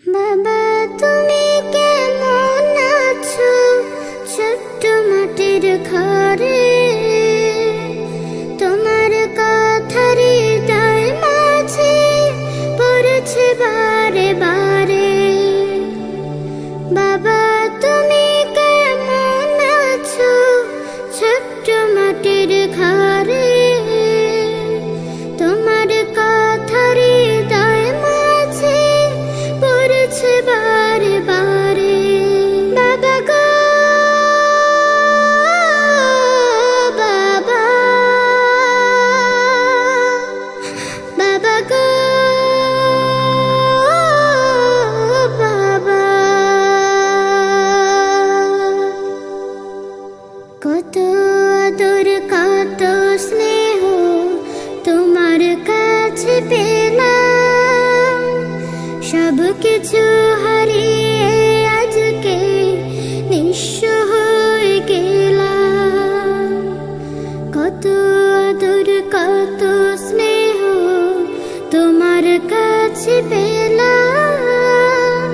বাবা তুমি কেমন আছো ছোট্ট মাটির ঘরে তোমার কথার হৃদয় মাঝে পড়ছে বারে বারে বাবা তুমি কেমন আছো ছোট্ট মাটির ঘরে তোমার কথার হৃদয় মাঝে পড়ছে বারে বারে বাবা গো বাবা বাবা গো বাবা কত আদর কত স্নেহ তোমার কাছে পেলাম সব কিছু হারিয়ে আজকে নিঃস্ব হয়ে গেলাম কত আদর কত স্নেহ তোমার কাছে পেলাম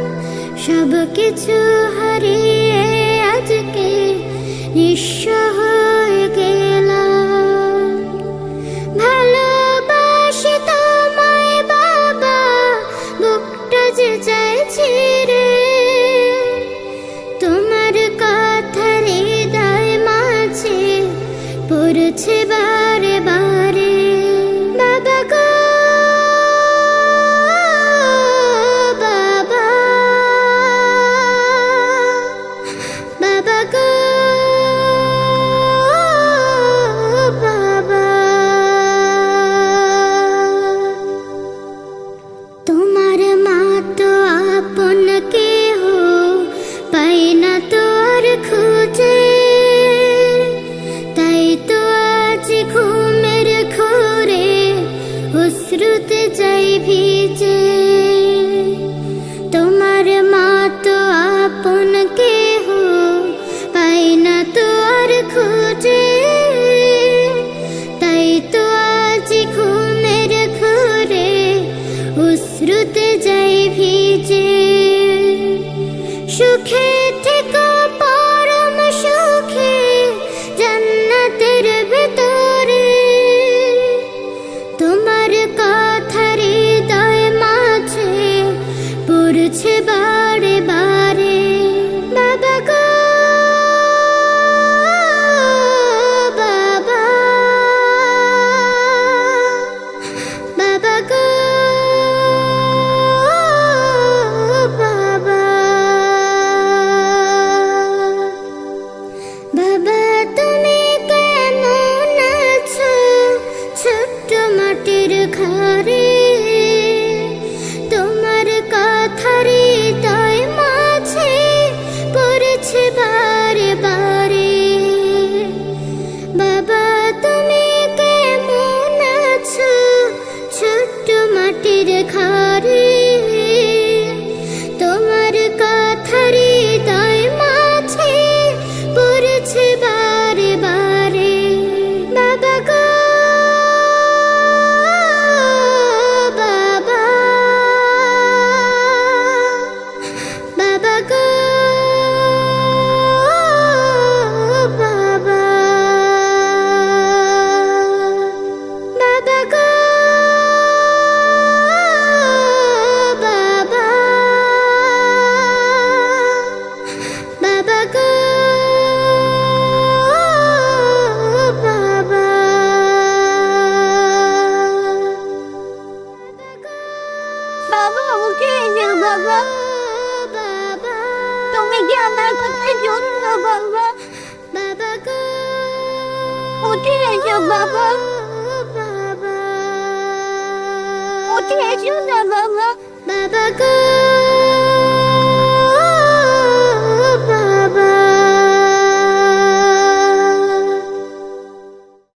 সব কিছু হারিয়ে আজকে নিঃস্ব হয়ে গেলাম ভালোবাসি তোমায় বাবা বুকটা যে চাইছি রে তোমার কথার হৃদয় মাঝে পড়ছে বারে বারে বাবা গো বাবা বাবা গো বাবা তোমার মা তো আপন কেহ পাই না তোর খুঁজে তাই তো আজ ঘুমের ঘোরে অশ্রুতে যাই ভিজে তোমার মা তো আপন কেহ পাই না তোর খুঁজে তাই তো আজ ঘুমের ঘোরে অশ্রুতে যাই ভিজে সুখে থেকো পরম সুখে জান্নাতের ভেতরে তোমার কথার হৃদয় মাঝে পড়ছে বারে বারে বাবা গো বাবা বাবা গো বাবা বাবা তুমি কেমন আছো ছোট্ট মাটির ঘরে তোমার কথার হৃদয় মাঝে পড়ছে বারে বারে বাবা তুমি কেমন আছো ছোট্ট মাটির ঘরে তোমার কথার হৃদয় মাঝে পড়ছে বারে বারে বাবা গো বাবা বাবা গো বাবা বাবা গো বাবা বাবা গো বাবা বাবা উঠে এসো বাবা বাবা তুমি কি আমার কথা শুনছো বাবা বাবা গো উঠে এসো বাবা বাবা উঠে এসো না বাবা বাবা গো